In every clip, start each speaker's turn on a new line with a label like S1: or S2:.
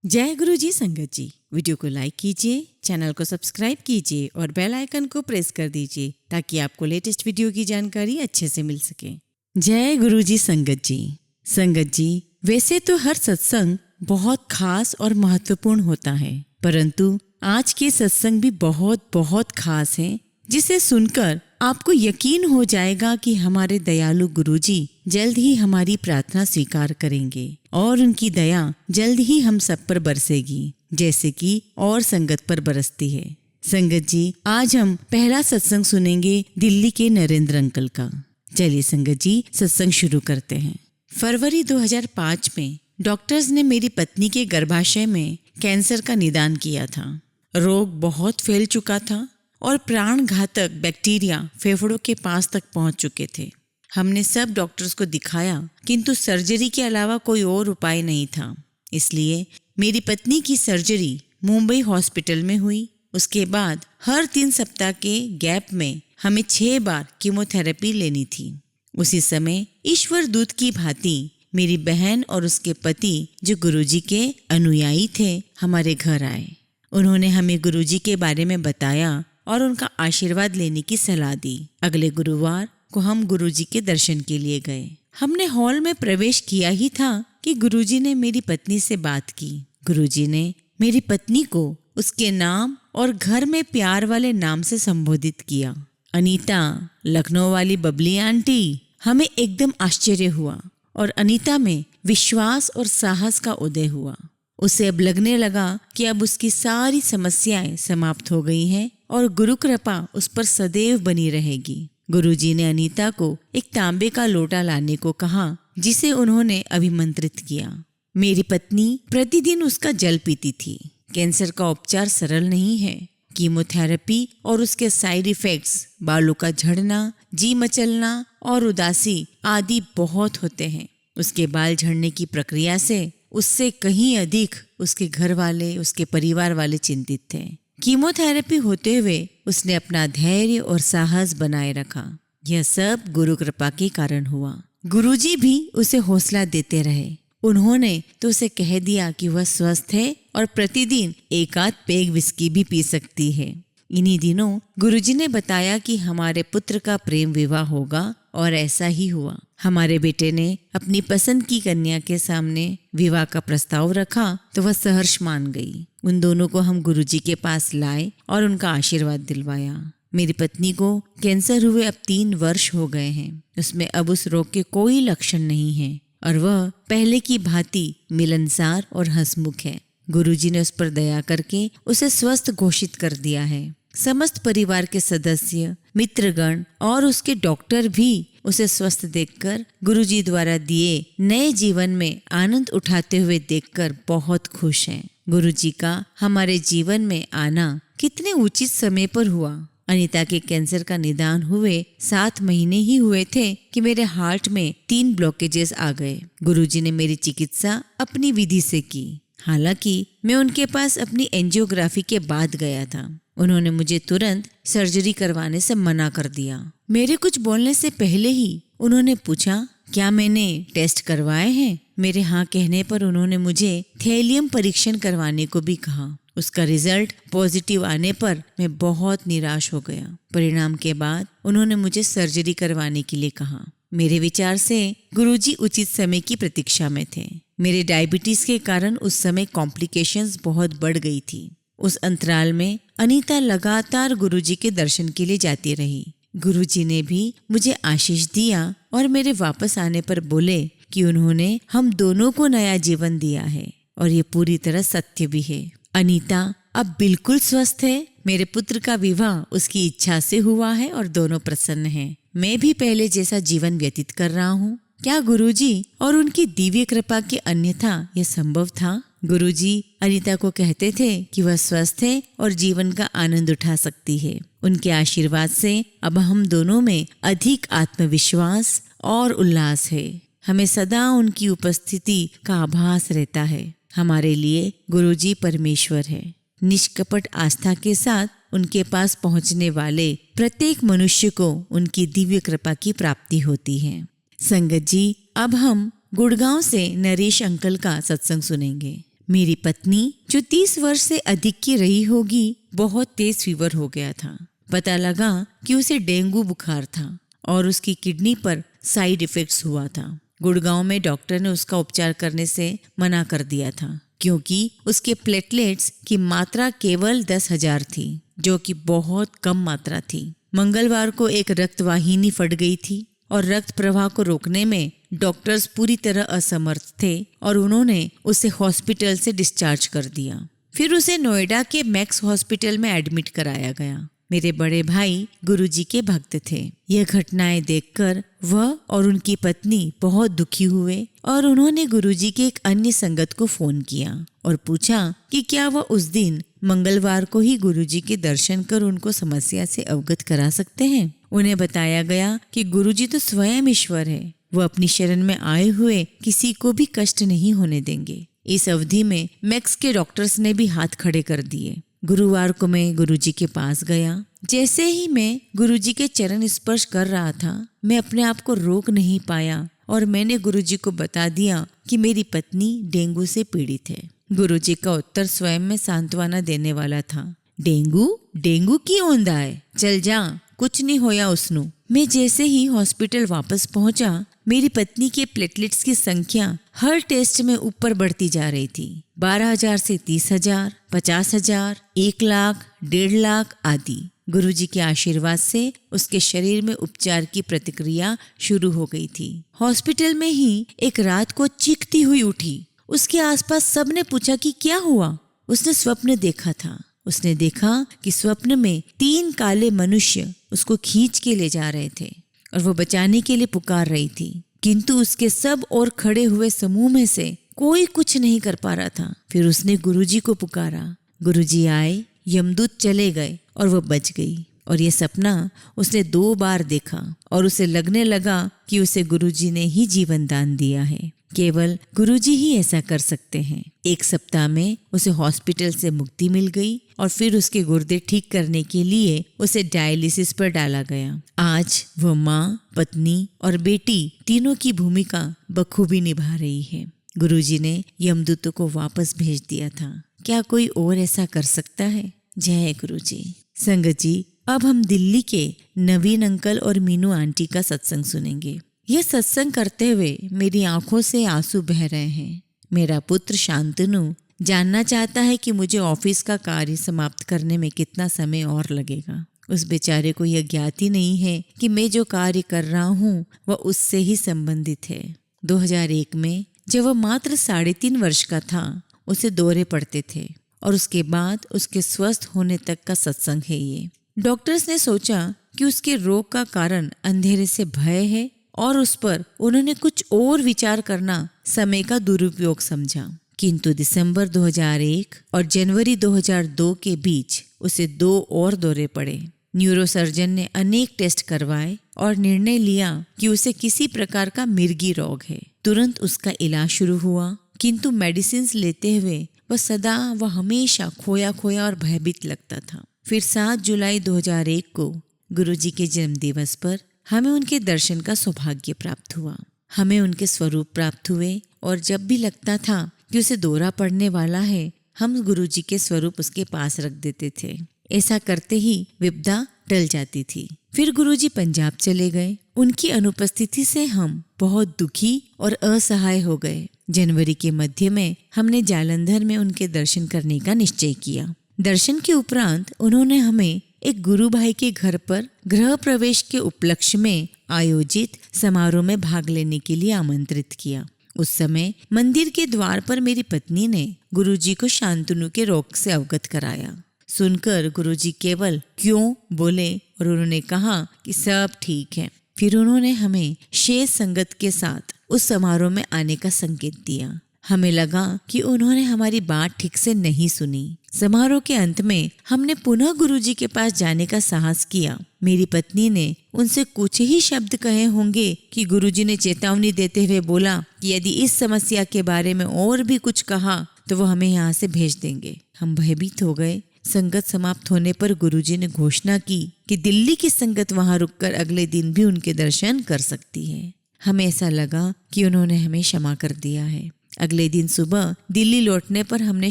S1: जय गुरु जी संगत जी। वीडियो को लाइक कीजिए, चैनल को सब्सक्राइब कीजिए और बेल आइकन को प्रेस कर दीजिए ताकि आपको लेटेस्ट वीडियो की जानकारी अच्छे से मिल सके। जय गुरु जी संगत जी। संगत जी, वैसे तो हर सत्संग बहुत खास और महत्वपूर्ण होता है, परंतु आज के सत्संग भी बहुत बहुत खास है, जिसे सुनकर आपको यकीन हो जाएगा कि हमारे दयालु गुरुजी जल्द ही हमारी प्रार्थना स्वीकार करेंगे और उनकी दया जल्द ही हम सब पर बरसेगी, जैसे कि और संगत पर बरसती है। संगत जी, आज हम पहला सत्संग सुनेंगे दिल्ली के नरेंद्र अंकल का। चलिए संगत जी, सत्संग शुरू करते हैं। फरवरी 2005 में डॉक्टर्स ने मेरी पत्नी के गर्भाशय में कैंसर का निदान किया था। रोग बहुत फैल चुका था और प्राण घातक बैक्टीरिया फेफड़ों के पास तक पहुंच चुके थे। हमने सब डॉक्टर्स को दिखाया, किंतु सर्जरी के अलावा कोई और उपाय नहीं था। इसलिए मेरी पत्नी की सर्जरी मुंबई हॉस्पिटल में हुई। उसके बाद हर 3 सप्ताह के गैप में हमें 6 बार कीमोथेरेपी लेनी थी। उसी समय ईश्वर दूत की भांति मेरी बहन और उसके पति, जो गुरुजी के अनुयायी थे, हमारे घर आए। उन्होंने हमें गुरुजी के बारे में बताया और उनका आशीर्वाद लेने की सलाह दी। अगले गुरुवार को हम गुरुजी के दर्शन के लिए गए। हमने हॉल में प्रवेश किया ही था कि गुरुजी ने मेरी पत्नी से बात की। गुरुजी ने मेरी पत्नी को उसके नाम और घर में प्यार वाले नाम से संबोधित किया। अनीता, लखनऊ वाली बबली आंटी। हमें एकदम आश्चर्य हुआ और अनीता में विश्वास और साहस का उदय हुआ। उसे अब लगने लगा कि अब उसकी सारी समस्याएं समाप्त हो गई हैं और गुरु कृपा उस पर सदैव बनी रहेगी। गुरुजी ने अनीता को एक तांबे का लोटा लाने को कहा, जिसे उन्होंने अभिमंत्रित किया। मेरी पत्नी प्रतिदिन उसका जल पीती थी। कैंसर का उपचार सरल नहीं है। कीमोथेरेपी और उसके साइड इफेक्ट्स, बालों का झड़ना, जी मचलना और उदासी आदि बहुत होते हैं। उसके बाल झड़ने की प्रक्रिया से उससे कहीं अधिक उसके घर वाले, उसके परिवार वाले चिंतित थे। कीमोथेरेपी होते हुए उसने अपना धैर्य और साहस बनाए रखा। यह सब गुरु कृपा के कारण हुआ। गुरुजी भी उसे हौसला देते रहे। उन्होंने तो उसे कह दिया कि वह स्वस्थ है और प्रतिदिन 1 आध पेग विस्की भी पी सकती है। इन्हीं दिनों गुरुजी ने बताया कि हमारे पुत्र का प्रेम विवाह होगा और ऐसा ही हुआ। हमारे बेटे ने अपनी पसंद की कन्या के सामने विवाह का प्रस्ताव रखा तो वह सहर्ष मान गई। उन दोनों को हम गुरुजी के पास लाए और उनका आशीर्वाद दिलवाया। मेरी पत्नी को कैंसर हुए अब 3 वर्ष हो गए हैं। उसमें अब उस रोग के कोई लक्षण नहीं है और वह पहले की भांति मिलनसार और हंसमुख है। गुरुजी ने उस पर दया करके उसे स्वस्थ घोषित कर दिया है। समस्त परिवार के सदस्य, मित्रगण और उसके डॉक्टर भी उसे स्वस्थ देखकर, गुरुजी द्वारा दिए नए जीवन में आनंद उठाते हुए देखकर बहुत खुश हैं। गुरुजी का हमारे जीवन में आना कितने उचित समय पर हुआ। अनीता के कैंसर का निदान हुए 7 महीने ही हुए थे कि मेरे हार्ट में 3 ब्लॉकेजेस आ गए। गुरुजी ने मेरी चिकित्सा अपनी विधि से की। हालांकि मैं उनके पास अपनी एंजियोग्राफी के बाद गया था। उन्होंने मुझे तुरंत सर्जरी करवाने से मना कर दिया। मेरे कुछ बोलने से पहले ही उन्होंने पूछा, क्या मैंने टेस्ट करवाए हैं? मेरे हाँ कहने पर उन्होंने मुझे थैलियम परीक्षण करवाने को भी कहा। उसका रिजल्ट पॉजिटिव आने पर मैं बहुत निराश हो गया। परिणाम के बाद उन्होंने मुझे सर्जरी करवाने के लिए कहा। मेरे विचार से गुरुजी उचित समय की प्रतीक्षा में थे। मेरे डायबिटीज के कारण उस समय कॉम्प्लिकेशंस बहुत बढ़ गई थी। उस अंतराल में अनीता लगातार गुरुजी के दर्शन के लिए जाती रही। गुरुजी ने भी मुझे आशीष दिया और मेरे वापस आने पर बोले कि उन्होंने हम दोनों को नया जीवन दिया है और ये पूरी तरह सत्य भी है। अनीता अब बिल्कुल स्वस्थ है। मेरे पुत्र का विवाह उसकी इच्छा से हुआ है और दोनों प्रसन्न हैं। मैं भी पहले जैसा जीवन व्यतीत कर रहा हूँ। क्या गुरुजी और उनकी दिव्य कृपा के अन्यथा यह संभव था? गुरुजी अनीता को कहते थे कि वह स्वस्थ है और जीवन का आनंद उठा सकती है। उनके आशीर्वाद से अब हम दोनों में अधिक आत्मविश्वास और उल्लास है। हमें सदा उनकी उपस्थिति का आभास रहता है। हमारे लिए गुरुजी परमेश्वर है। निष्कपट आस्था के साथ उनके पास पहुंचने वाले प्रत्येक मनुष्य को उनकी दिव्य कृपा की प्राप्ति होती है। संगत जी, अब हम गुड़गांव से नरेश अंकल का सत्संग सुनेंगे। मेरी पत्नी जो 30 वर्ष से अधिक की रही होगी, बहुत तेज फीवर हो गया था। पता लगा कि उसे डेंगू बुखार था और उसकी किडनी पर साइड इफेक्ट्स हुआ था। गुड़गांव में डॉक्टर ने उसका उपचार करने से मना कर दिया था क्योंकि उसके प्लेटलेट्स की मात्रा केवल 10,000 थी, जो कि बहुत कम मात्रा थी। मंगलवार को एक रक्त वाहिनी फट गई थी और रक्त प्रवाह को रोकने में डॉक्टर्स पूरी तरह असमर्थ थे और उन्होंने उसे हॉस्पिटल से डिस्चार्ज कर दिया। फिर उसे नोएडा के मैक्स हॉस्पिटल में एडमिट कराया गया। मेरे बड़े भाई गुरुजी के भक्त थे। यह घटनाएं देखकर वह और उनकी पत्नी बहुत दुखी हुए और उन्होंने गुरुजी के एक अन्य संगत को फोन किया और पूछा कि क्या वह उस दिन मंगलवार को ही गुरुजी के दर्शन कर उनको समस्या से अवगत करा सकते हैं। उन्हें बताया गया कि गुरुजी तो स्वयं ईश्वर है, वह अपनी शरण में आए हुए किसी को भी कष्ट नहीं होने देंगे। इस अवधि में मैक्स के डॉक्टर्स ने भी हाथ खड़े कर दिए। गुरुवार को मैं गुरुजी के पास गया। जैसे ही मैं गुरुजी के चरण स्पर्श कर रहा था, मैं अपने आप को रोक नहीं पाया और मैंने गुरुजी को बता दिया कि मेरी पत्नी डेंगू से पीड़ित है। गुरुजी का उत्तर स्वयं में सांत्वना देने वाला था। डेंगू डेंगू की ओंदा है, चल जा, कुछ नहीं होया उसनु। मैं जैसे ही हॉस्पिटल वापस पहुंचा, मेरी पत्नी के प्लेटलेट्स की संख्या हर टेस्ट में ऊपर बढ़ती जा रही थी। 12,000 से 30,000, 50,000, 1 लाख, 1.5 लाख आदि। गुरुजी के आशीर्वाद से उसके शरीर में उपचार की प्रतिक्रिया शुरू हो गई थी। हॉस्पिटल में ही एक रात को चीखती हुई उठी। उसके आसपास सबने पूछा कि क्या हुआ। उसने स्वप्न देखा था। उसने देखा कि स्वप्न में 3 काले मनुष्य उसको खींच के ले जा रहे थे और वो बचाने के लिए पुकार रही थी, किंतु उसके सब और खड़े हुए समूह में से कोई कुछ नहीं कर पा रहा था। फिर उसने गुरुजी को पुकारा। गुरुजी आए, यमदूत चले गए और वो बच गई। और ये सपना उसने 2 बार देखा और उसे लगने लगा कि उसे गुरुजी ने ही जीवन दान दिया है। केवल गुरुजी ही ऐसा कर सकते हैं। 1 सप्ताह में उसे हॉस्पिटल से मुक्ति मिल गई और फिर उसके गुर्दे ठीक करने के लिए उसे डायलिसिस पर डाला गया। आज वह माँ, पत्नी और बेटी तीनों की भूमिका बखूबी निभा रही है। गुरुजी ने यमदूतों को वापस भेज दिया था। क्या कोई और ऐसा कर सकता है? जय गुरुजी। संगत जी, अब हम दिल्ली के नवीन अंकल और मीनू आंटी का सत्संग सुनेंगे। यह सत्संग करते हुए मेरी आंखों से आंसू बह रहे हैं। मेरा पुत्र शांतनु जानना चाहता है कि मुझे ऑफिस का कार्य समाप्त करने में कितना समय और लगेगा। उस बेचारे को यह ज्ञात ही नहीं है कि मैं जो कार्य कर रहा हूँ वह उससे ही संबंधित है। 2001 में जब वह मात्र 3.5 वर्ष का था, उसे दौरे पड़ते थे और उसके बाद उसके स्वस्थ होने तक का सत्संग है ये। डॉक्टर्स ने सोचा कि उसके रोग का कारण अंधेरे से भय है और उस पर उन्होंने कुछ और विचार करना समय का दुरुपयोग समझा। किंतु दिसंबर 2001 और जनवरी 2002 के बीच उसे 2 और दौरे पड़े। न्यूरोसर्जन ने अनेक टेस्ट करवाए और निर्णय लिया कि उसे किसी प्रकार का मिर्गी रोग है। तुरंत उसका इलाज शुरू हुआ, किंतु मेडिसिन लेते हुए वह हमेशा खोया खोया और भयभीत लगता था। फिर 7 जुलाई 2001 को गुरुजी के जन्मदिवस पर हमें उनके दर्शन का सौभाग्य प्राप्त हुआ। हमें उनके स्वरूप प्राप्त हुए और जब भी लगता था कि उसे दौरा पड़ने वाला है, हम गुरुजी के स्वरूप उसके पास रख देते थे। ऐसा करते ही विपदा टल जाती थी। फिर गुरुजी पंजाब चले गए। उनकी अनुपस्थिति से हम बहुत दुखी और असहाय हो गए। जनवरी के मध्य में हमने जालंधर में उनके दर्शन करने का निश्चय किया। दर्शन के उपरांत उन्होंने हमें एक गुरु भाई के घर पर गृह प्रवेश के उपलक्ष्य में आयोजित समारोह में भाग लेने के लिए आमंत्रित किया। उस समय मंदिर के द्वार पर मेरी पत्नी ने गुरुजी को शांतनु के रोग से अवगत कराया। सुनकर गुरुजी केवल क्यों बोले और उन्होंने कहा कि सब ठीक है। फिर उन्होंने हमें शेष संगत के साथ उस समारोह में आने का संकेत दिया। हमें लगा कि उन्होंने हमारी बात ठीक से नहीं सुनी। समारोह के अंत में हमने पुनः गुरुजी के पास जाने का साहस किया। मेरी पत्नी ने उनसे कुछ ही शब्द कहे होंगे कि गुरुजी ने चेतावनी देते हुए बोला कि यदि इस समस्या के बारे में और भी कुछ कहा तो वो हमें यहाँ से भेज देंगे। हम भयभीत हो गए। संगत समाप्त होने पर गुरुजी ने घोषणा की कि दिल्ली की संगत वहां रुककर अगले दिन भी उनके दर्शन कर सकती है। हमें ऐसा लगा कि उन्होंने हमें क्षमा कर दिया है। अगले दिन सुबह दिल्ली लौटने पर हमने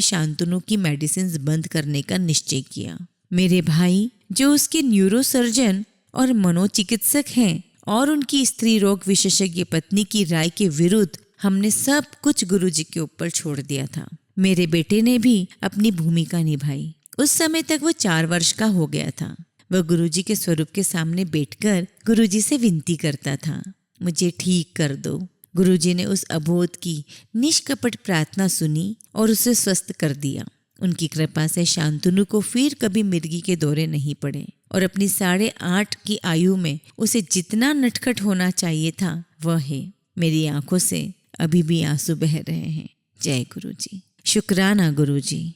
S1: शांतनु की मेडिसिन बंद करने का निश्चय किया। मेरे भाई जो उसके न्यूरोसर्जन और मनोचिकित्सक हैं और उनकी स्त्री रोग विशेषज्ञ पत्नी की राय के विरुद्ध हमने सब कुछ गुरुजी के ऊपर छोड़ दिया था। मेरे बेटे ने भी अपनी भूमिका निभाई। उस समय तक वो 4 वर्ष का हो गया था। वह गुरुजी के स्वरूप के सामने बैठकर गुरुजी से विनती करता था, मुझे ठीक कर दो। गुरुजी ने उस अबोध की निष्कपट प्रार्थना सुनी और उसे स्वस्थ कर दिया। उनकी कृपा से शांतनु को फिर कभी मिर्गी के दौरे नहीं पड़े और अपनी 8.5 की आयु में उसे जितना नटखट होना चाहिए था वह है। मेरी आंखों से अभी भी आंसू बह रहे हैं। जय गुरुजी। शुक्राना गुरुजी।